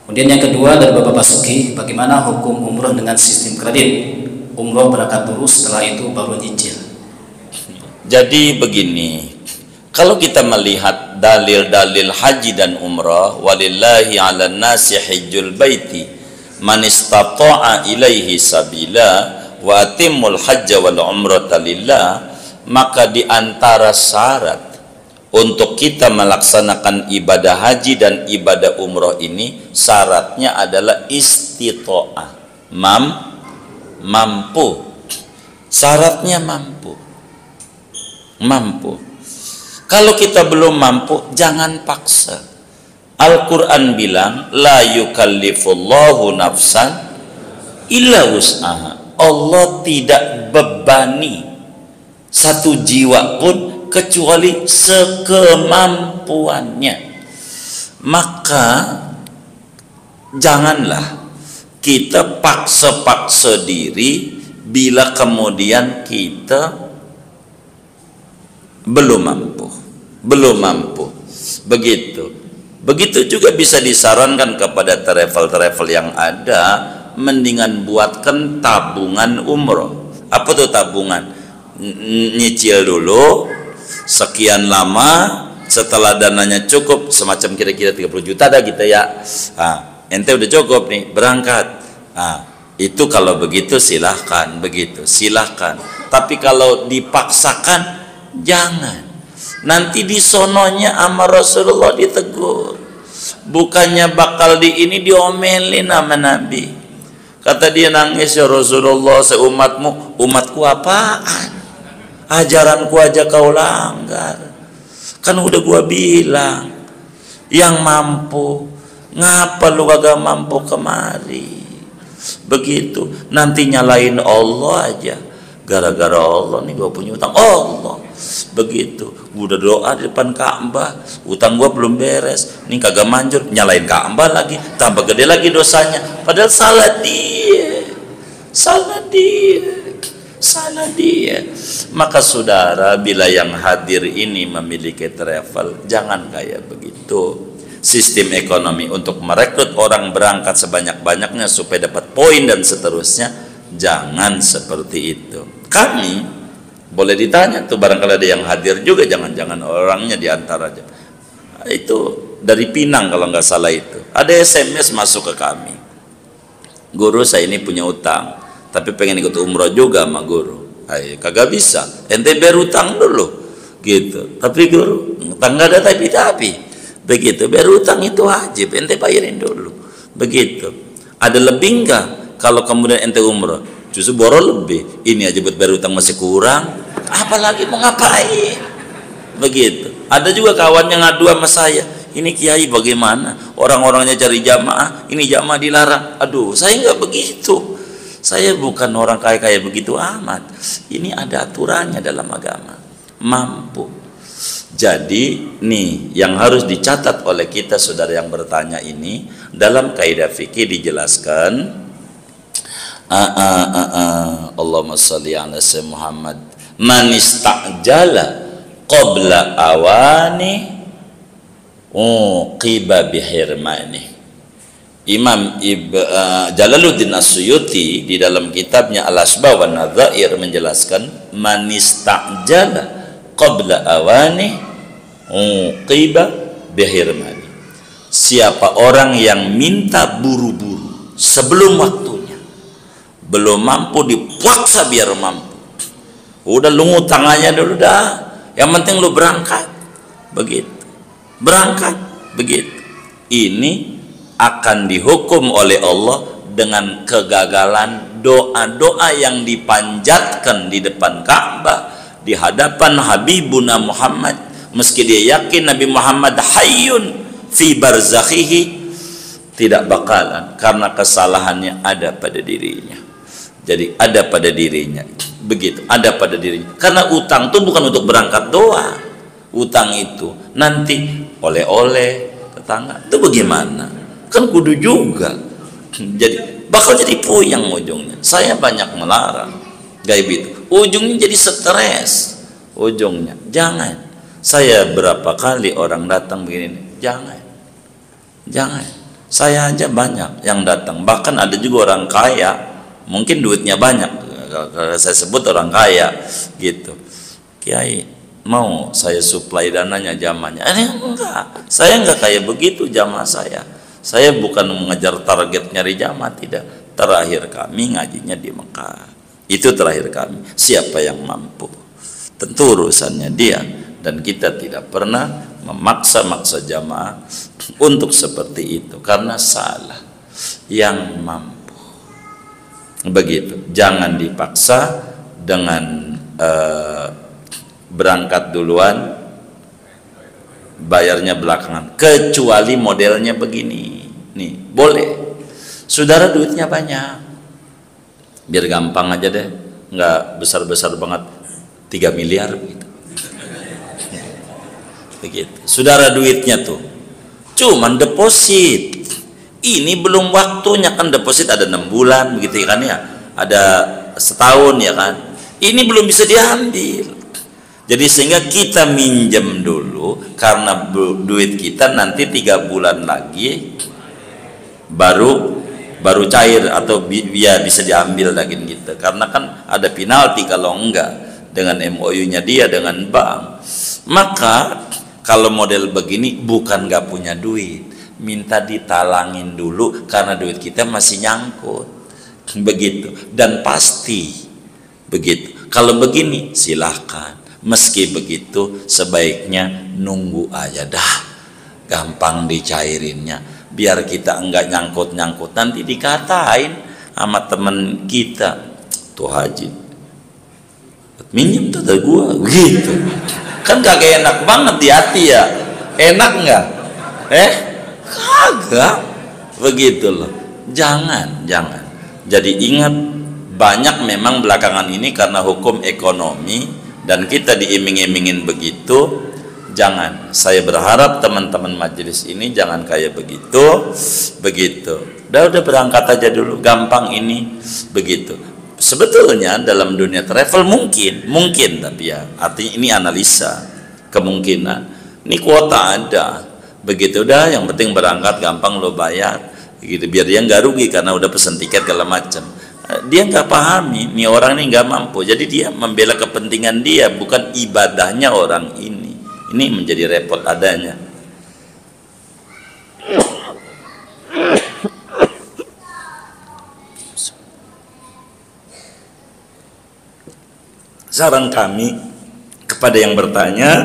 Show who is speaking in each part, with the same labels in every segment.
Speaker 1: Kemudian yang kedua dari Bapak Basuki, bagaimana hukum umroh dengan sistem kredit? Umroh berangkat dulu, setelah itu baru nyicil.
Speaker 2: Jadi begini, kalau kita melihat dalil-dalil haji dan umrah, walillahi 'alan nasi hajjul baiti man istata'a ilaihi sabila wa atimul hajja wal umrata lillah, maka di antara syarat untuk kita melaksanakan ibadah haji dan ibadah umrah ini, syaratnya adalah istita'ah, mampu. Syaratnya mampu. Kalau kita belum mampu, jangan paksa. Al-Quran bilang, la yukallifullahu nafsan illa wus'aha. Allah tidak bebani satu jiwa pun kecuali sekemampuannya. Maka janganlah kita paksa-paksa diri bila kemudian kita belum mampu. Begitu juga bisa disarankan kepada travel yang ada, mendingan buatkan tabungan umroh. Apa tuh tabungan? Nyicil dulu sekian lama, setelah dananya cukup semacam kira-kira 30 juta dah kita ya. Ente udah cukup nih, berangkat. Itu kalau begitu silahkan, Tapi kalau dipaksakan, jangan. Nanti di sononya sama Rasulullah ditegur. Bukannya bakal ini diomelin sama Nabi. Kata dia nangis, ya Rasulullah, seumatmu, umatku apaan? Ajaranku aja kau langgar. Kan udah gua bilang, yang mampu, ngapa lu kagak mampu kemari? Begitu, nanti nyalain Allah aja. Gara-gara Allah nih gua punya utang Allah. Begitu, udah doa di depan Ka'bah, utang gua belum beres, nih kagak manjur, nyalain Ka'bah lagi, tambah gede lagi dosanya. Padahal salah dia. Maka saudara, bila yang hadir ini memiliki travel, jangan kayak begitu. Sistem ekonomi untuk merekrut orang berangkat sebanyak-banyaknya supaya dapat poin dan seterusnya, jangan seperti itu. Kami boleh ditanya tuh, barangkali ada yang hadir juga, jangan-jangan orangnya diantaranya itu dari Pinang kalau nggak salah, itu ada SMS masuk ke kami, guru saya ini punya utang tapi pengen ikut umroh juga sama guru. Kagak bisa, ente bayar utang dulu gitu. Tapi guru, utang nggak ada tapi begitu, bayar utang itu wajib, ente bayarin dulu. Begitu. Ada lebih enggak kalau kemudian ente umroh? Justru borol lebih. Ini aja buat bayar utang masih kurang, apalagi mau ngapain? Begitu. Ada juga kawan yang ngadu sama saya, ini kiai bagaimana? Orang-orangnya cari jamaah, ini jamaah dilarang. Aduh, saya nggak begitu. Saya bukan orang kaya begitu amat. Ini ada aturannya dalam agama. Mampu. Jadi nih yang harus dicatat oleh kita saudara yang bertanya ini, dalam kaidah fikih dijelaskan, Allahumma sholli ala sayyidina Muhammad, man istajala qabla awani uqiba bihirmani. Imam Jalaluddin As-Suyuti di dalam kitabnya Al-Asbah wa Nadzair menjelaskan, man istajala qabla awani uqiba bihirmani. Siapa orang yang minta buru-buru sebelum waktunya, belum mampu dipaksa biar mampu, udah lu ngutang aja dulu dah, yang penting lu berangkat. Begitu, berangkat begitu. Ini akan dihukum oleh Allah dengan kegagalan doa-doa yang dipanjatkan di depan Ka'bah, di hadapan Habibuna Muhammad, meski dia yakin Nabi Muhammad hayyun fi barzakhihi, tidak bakalan, karena kesalahannya ada pada dirinya. Jadi ada pada dirinya, begitu, ada pada dirinya. Karena utang itu bukan untuk berangkat doa, utang itu nanti oleh-oleh tetangga itu bagaimana? Kan kudu juga. Jadi bakal jadi puyeng ujungnya. Saya banyak melarang gaib itu, ujungnya jadi stres ujungnya. Jangan. Saya berapa kali orang datang begini, jangan Saya aja banyak yang datang, bahkan ada juga orang kaya, mungkin duitnya banyak, saya sebut orang kaya gitu. Kiai, mau saya suplai dananya jamaahnya? Enggak, saya enggak kayak begitu jamaah saya. Saya bukan mengejar target nyari jamaah, tidak. Terakhir kami ngajinya di Mekah, itu terakhir kami. Siapa yang mampu, tentu urusannya dia, dan kita tidak pernah memaksa-maksa jamaah untuk seperti itu karena salah. Yang mampu begitu, jangan dipaksa dengan berangkat duluan, bayarnya belakangan, kecuali modelnya begini nih, boleh. Saudara duitnya banyak, biar gampang aja deh, nggak besar-besar banget, 3 miliar gitu. Begitu. Saudara duitnya tuh cuman deposit, ini belum waktunya kan, deposit ada 6 bulan begitu kan ya, ada setahun ya kan, ini belum bisa diambil. Jadi sehingga kita minjem dulu, karena duit kita nanti 3 bulan lagi baru cair atau bisa diambil lagi gitu. Karena kan ada penalti kalau enggak dengan MOU-nya dia dengan bank. Maka kalau model begini bukan nggak punya duit, minta ditalangin dulu karena duit kita masih nyangkut. Begitu, dan pasti begitu. Kalau begini silahkan. Meski begitu sebaiknya nunggu aja dah, gampang dicairinnya, biar kita enggak nyangkut-nyangkut nanti dikatain sama temen kita, tuh haji minjem tuh dari gua gitu kan, kagak enak banget di hati ya. Enak nggak? Kagak begitu loh. Jangan. Jadi ingat, banyak memang belakangan ini karena hukum ekonomi dan kita diiming-imingin begitu. Jangan. Saya berharap teman-teman majelis ini jangan kayak begitu. Udah berangkat aja dulu, gampang ini begitu. Sebetulnya dalam dunia travel mungkin, tapi ya artinya ini analisa kemungkinan. Ini kuota ada, begitu dah. Yang penting berangkat, gampang lo bayar, gitu. Biar dia nggak rugi karena udah pesen tiket segala macam. Dia nggak pahami, nih orang ini nggak mampu, jadi dia membela kepentingan dia, bukan ibadahnya orang ini. Ini menjadi repot adanya. Saran kami kepada yang bertanya,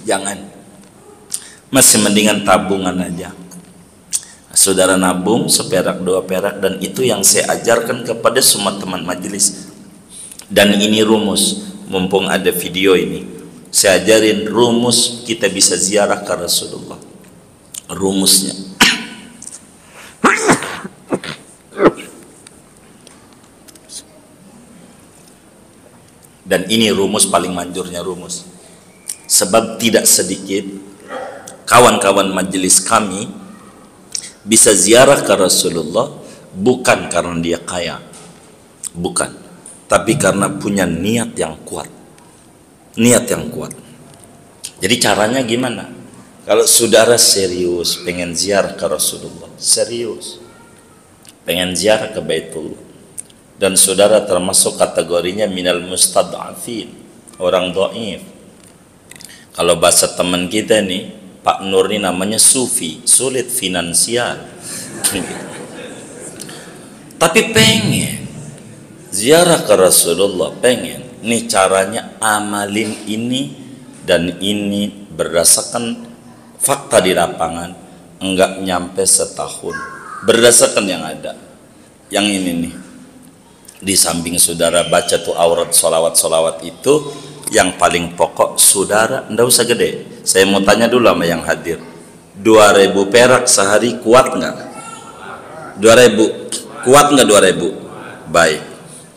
Speaker 2: jangan, masih mendingan tabungan aja. Saudara nabung seperak 2 perak, dan itu yang saya ajarkan kepada semua teman majelis. Dan ini rumus, mumpung ada video ini, saya ajarin rumus kita bisa ziarah ke Rasulullah. Rumusnya dan ini rumus paling manjurnya rumus, sebab tidak sedikit kawan-kawan majelis kami bisa ziarah ke Rasulullah bukan karena dia kaya, bukan, tapi karena punya niat yang kuat. Jadi caranya gimana? Kalau saudara serius pengen ziarah ke Rasulullah, serius pengen ziarah ke Baitullah, dan saudara termasuk kategorinya minal mustad'afin, orang dhaif. Kalau bahasa teman kita nih, Pak Nur ini namanya sufi, sulit finansial, tapi pengen ziarah ke Rasulullah, pengen. Nih caranya, amalin ini, dan ini berdasarkan fakta di lapangan, enggak nyampe setahun, berdasarkan yang ada. Yang ini nih, di samping saudara baca tuh aurat solawat itu, yang paling pokok saudara ndak usah gede. Saya mau tanya dulu sama yang hadir, 2.000 perak sehari kuat nggak? 2.000 kuat nggak? 2.000 baik.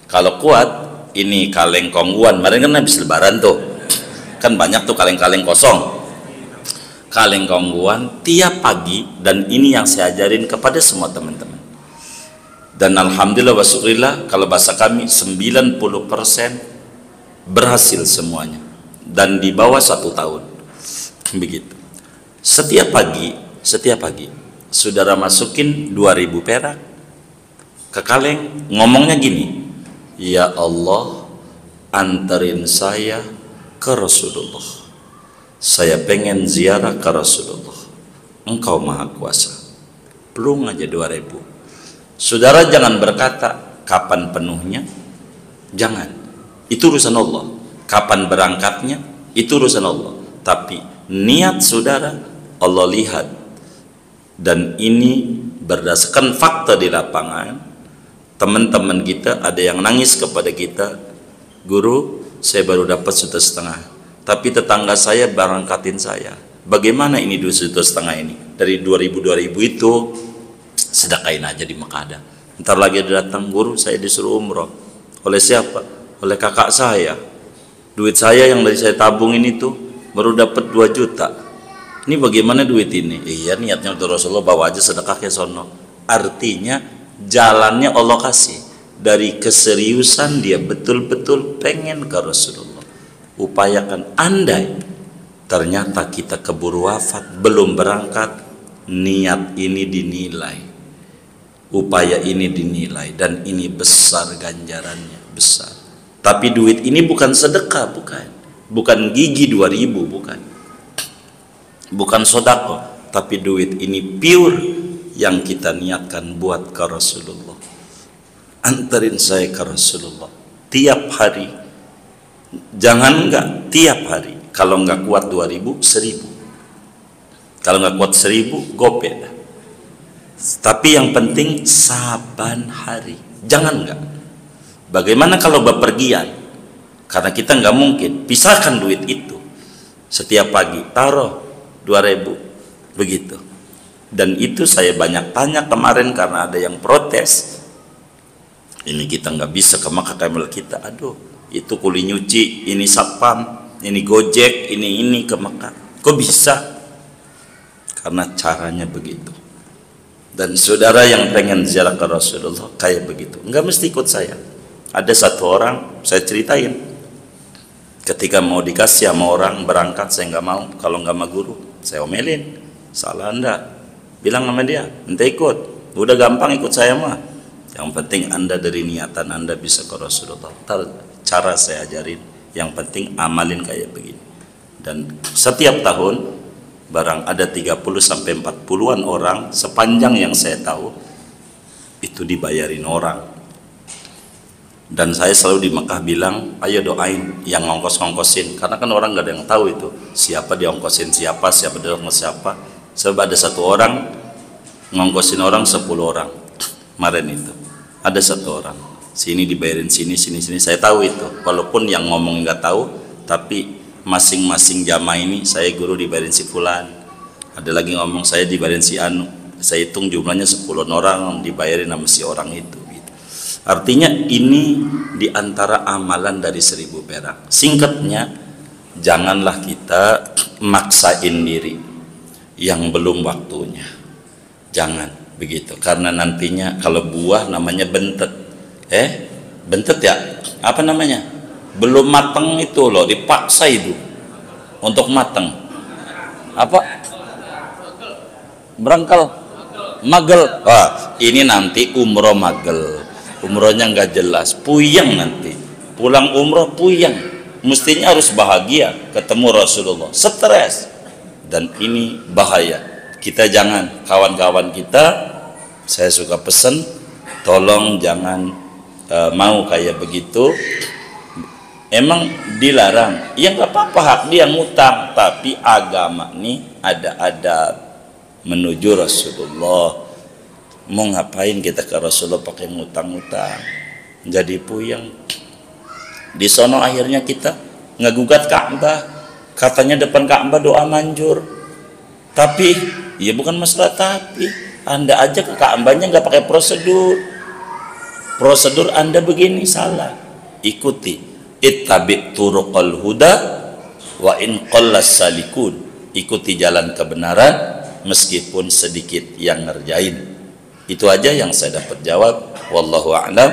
Speaker 2: Kalau kuat, ini kaleng kongguan, kemarin kan habis lebaran tuh kan banyak tuh kaleng-kaleng kosong, kaleng kongguan tiap pagi. Dan ini yang saya ajarin kepada semua teman-teman, dan alhamdulillah wa syukurillah, kalau bahasa kami 90% berhasil semuanya, dan di bawah 1 tahun begitu. Setiap pagi saudara masukin 2.000 perak ke kaleng, ngomongnya gini, ya Allah, anterin saya ke Rasulullah, saya pengen ziarah ke Rasulullah, engkau maha kuasa. Plung aja 2.000. Saudara jangan berkata kapan penuhnya, jangan, itu urusan Allah. Kapan berangkatnya, itu urusan Allah. Tapi niat saudara Allah lihat, dan ini berdasarkan fakta di lapangan. Teman-teman kita ada yang nangis kepada kita, guru saya baru dapat 1,5 juta, tapi tetangga saya berangkatin saya. Bagaimana ini 2,5 juta ini? Dari 2.000 itu sedekahin aja di Mekah ada. Ntar lagi ada datang, guru saya disuruh umroh. Oleh siapa? Oleh kakak saya. Duit saya yang dari saya tabung ini tuh baru dapat 2 juta. Ini bagaimana duit ini? Iya, niatnya untuk Rasulullah, bawa aja sedekah ke sono. Artinya jalannya Allah kasih. Dari keseriusan dia betul-betul pengen ke Rasulullah. Upayakan. Andai ternyata kita keburu wafat, belum berangkat, niat ini dinilai, upaya ini dinilai, dan ini besar ganjarannya, besar. Tapi duit ini bukan sedekah, bukan gigi 2.000, bukan sodako, tapi duit ini pure yang kita niatkan buat ke Rasulullah. Anterin saya ke Rasulullah tiap hari, jangan enggak tiap hari. Kalau enggak kuat 2.000, 1.000. Kalau enggak kuat 1.000, gope dah. Tapi yang penting saban hari, jangan enggak. Bagaimana kalau bepergian? Karena kita enggak mungkin pisahkan duit itu. Setiap pagi taruh 2.000 begitu. Dan itu saya banyak tanya kemarin karena ada yang protes, ini kita nggak bisa ke Makkah Kamil kita, aduh itu kuli nyuci, ini satpam, ini gojek, ini ke Makkah, kok bisa? Karena caranya begitu. Dan saudara yang pengen ziarah ke Rasulullah kayak begitu, nggak mesti ikut saya. Ada satu orang saya ceritain, ketika mau dikasih sama orang berangkat, saya nggak mau. Kalau nggak sama guru saya omelin, salah anda, bilang sama dia, ente ikut, udah gampang ikut saya mah, yang penting anda dari niatan anda bisa ke Rasulullah. Cara saya ajarin, yang penting amalin kayak begini. Dan setiap tahun barang ada 30-40an orang, sepanjang yang saya tahu itu dibayarin orang. Dan saya selalu di Mekah bilang, ayo doain yang ngongkos-ngongkosin, karena kan orang gak ada yang tahu itu siapa diongkosin siapa diongkos siapa. Sebab ada satu orang ngongkosin orang 10 orang kemarin itu, ada satu orang sini dibayarin sini, saya tahu itu, walaupun yang ngomong nggak tahu, tapi masing-masing jamaah ini saya guru dibayarin si fulan, ada lagi ngomong saya dibayarin si anu, saya hitung jumlahnya 10 orang dibayarin sama si orang itu gitu. Artinya ini diantara amalan dari 1.000 perak. Singkatnya, janganlah kita maksain diri yang belum waktunya, jangan begitu, karena nantinya kalau buah namanya bentet, bentet ya, apa namanya, belum matang itu loh, dipaksa itu untuk matang, apa, berangkal, magel. Wah, ini nanti umroh magel, umrohnya nggak jelas, puyeng nanti, pulang umroh puyeng, mestinya harus bahagia ketemu Rasulullah, stres. Dan ini bahaya. Kita jangan, kawan-kawan kita, saya suka pesen, tolong jangan mau kayak begitu. Emang dilarang, ya nggak apa-apa, hak dia ngutang, tapi agama nih ada adab menuju Rasulullah. Mau ngapain kita ke Rasulullah pakai ngutang-ngutang, jadi puyeng. Di sono akhirnya kita ngegugat Ka'bah, katanya depan Ka'bah doa manjur, tapi ya bukan masalah tapi, anda aja ke Ka'bahnya nggak pakai prosedur anda begini salah. Ikuti, ittabi turuqal huda wa in qallas salikun, ikuti jalan kebenaran meskipun sedikit yang ngerjain. Itu aja yang saya dapat jawab, wallahu a'lam.